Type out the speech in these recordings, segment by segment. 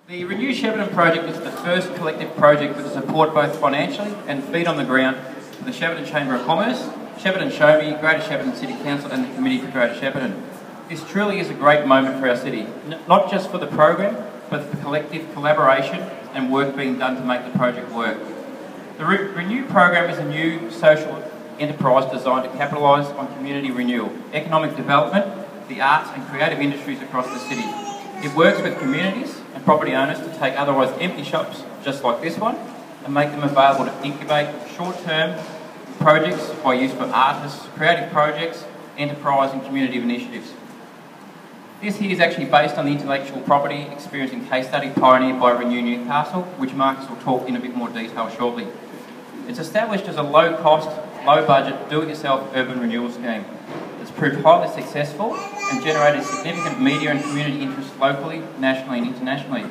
The Renew Shepparton project is the first collective project with support both financially and feet on the ground for the Shepparton Chamber of Commerce, Shepparton Show Me, Greater Shepparton City Council and the Committee for Greater Shepparton. This truly is a great moment for our city, not just for the program, but for the collective collaboration and work being done to make the project work. The Renew program is a new social enterprise designed to capitalise on community renewal, economic development, the arts and creative industries across the city. It works with communities and property owners to take otherwise empty shops, just like this one, and make them available to incubate short-term projects by use for artists, creative projects, enterprise and community initiatives. This here is actually based on the intellectual property experience and case study pioneered by Renew Newcastle, which Marcus will talk in a bit more detail shortly. It's established as a low-cost, low-budget, do-it-yourself urban renewal scheme. It's proved highly successful and generated significant media and community interest locally, nationally and internationally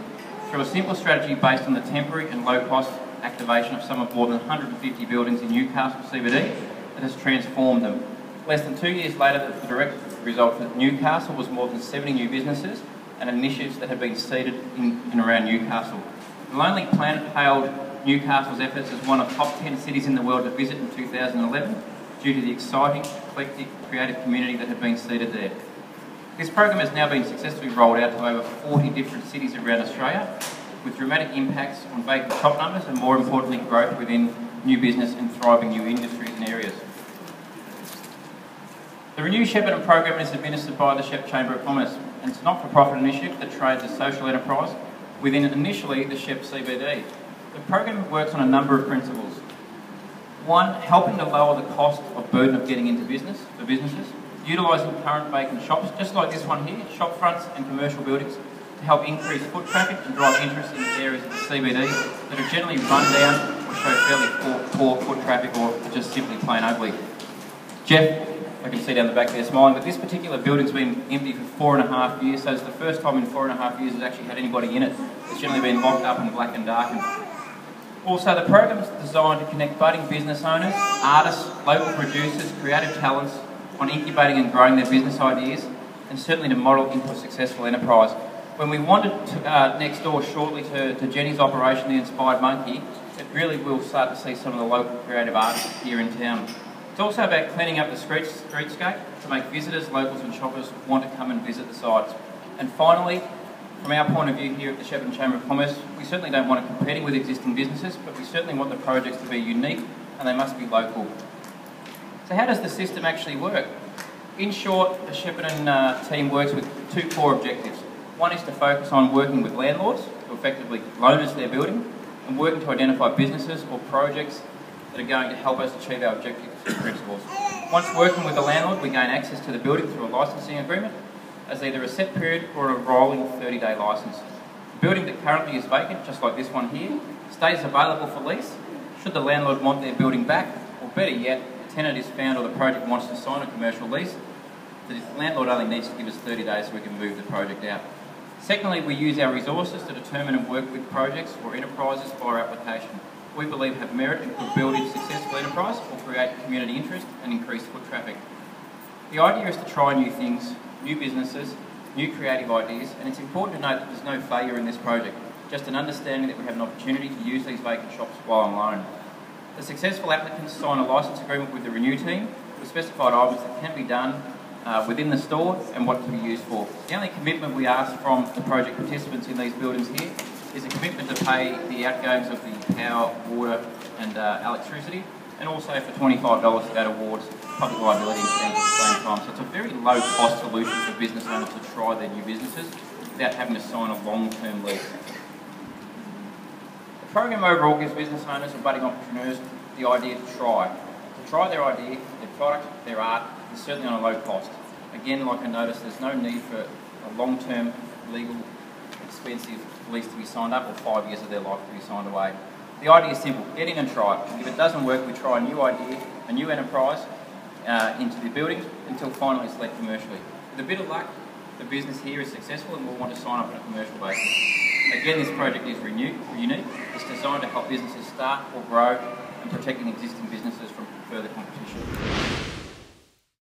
through a simple strategy based on the temporary and low-cost activation of some of more than 150 buildings in Newcastle CBD that has transformed them. Less than 2 years later, the direct result for Newcastle was more than 70 new businesses and initiatives that have been seeded in and around Newcastle. The Lonely Planet hailed Newcastle's efforts as one of the top 10 cities in the world to visit in 2011 due to the exciting, eclectic, creative community that had been seeded there. This program has now been successfully rolled out to over 40 different cities around Australia, with dramatic impacts on vacant shop numbers and, more importantly, growth within new business and thriving new industries and areas. The Renew Shepparton program is administered by the Shep Chamber of Commerce, and it's a not-for-profit initiative that trades as social enterprise within initially the Shep CBD. The program works on a number of principles. One, helping to lower the cost of burden of getting into business for businesses, utilising current vacant shops, just like this one here, shop fronts and commercial buildings, to help increase foot traffic and drive interest in areas of the CBD that are generally run down or show fairly poor foot traffic or just simply plain ugly. Jeff, I can see down the back there smiling, but this particular building's been empty for 4.5 years, so it's the first time in 4.5 years it's actually had anybody in it. It's generally been locked up and black and darkened. Also, the program is designed to connect budding business owners, artists, local producers, creative talents on incubating and growing their business ideas, and certainly to model into a successful enterprise. When we wandered next door shortly to Jenny's operation, The Inspired Monkey, it really will start to see some of the local creative artists here in town. It's also about cleaning up the streetscape to make visitors, locals and shoppers want to come and visit the sites. And finally, from our point of view here at the Shepparton Chamber of Commerce, we certainly don't want to compete with existing businesses, but we certainly want the projects to be unique and they must be local. So how does the system actually work? In short, the Shepparton team works with two core objectives. One is to focus on working with landlords to effectively loan us their building and working to identify businesses or projects that are going to help us achieve our objectives and principles. Once working with the landlord, we gain access to the building through a licensing agreement as either a set period or a rolling 30-day licence. The building that currently is vacant, just like this one here, stays available for lease should the landlord want their building back, or better yet, the tenant is found or the project wants to sign a commercial lease. The landlord only needs to give us 30 days so we can move the project out. Secondly, we use our resources to determine and work with projects or enterprises for our application. We believe have merit and could build a successful enterprise or create community interest and increase foot traffic. The idea is to try new things, new businesses, new creative ideas, and it's important to note that there's no failure in this project, just an understanding that we have an opportunity to use these vacant shops while on loan. The successful applicants sign a licence agreement with the Renew team with specified items that can be done within the store and what to be used for. The only commitment we ask from the project participants in these buildings here is a commitment to pay the outgoings of the power, water and electricity, and also for $25 that awards public liability insurance at the same time. So it's a very low cost solution for business owners to try their new businesses without having to sign a long-term lease. The program overall gives business owners or budding entrepreneurs the idea to try their idea, their product, their art, and certainly on a low cost. Again, like I noticed, there's no need for a long-term, legal, expensive lease to be signed up or 5 years of their life to be signed away. The idea is simple, get in and try it. If it doesn't work, we try a new idea, a new enterprise into the building until finally it's let commercially. With a bit of luck, the business here is successful and will want to sign up on a commercial basis. Again, this project is unique. It's designed to help businesses start or grow and protecting existing businesses from further competition.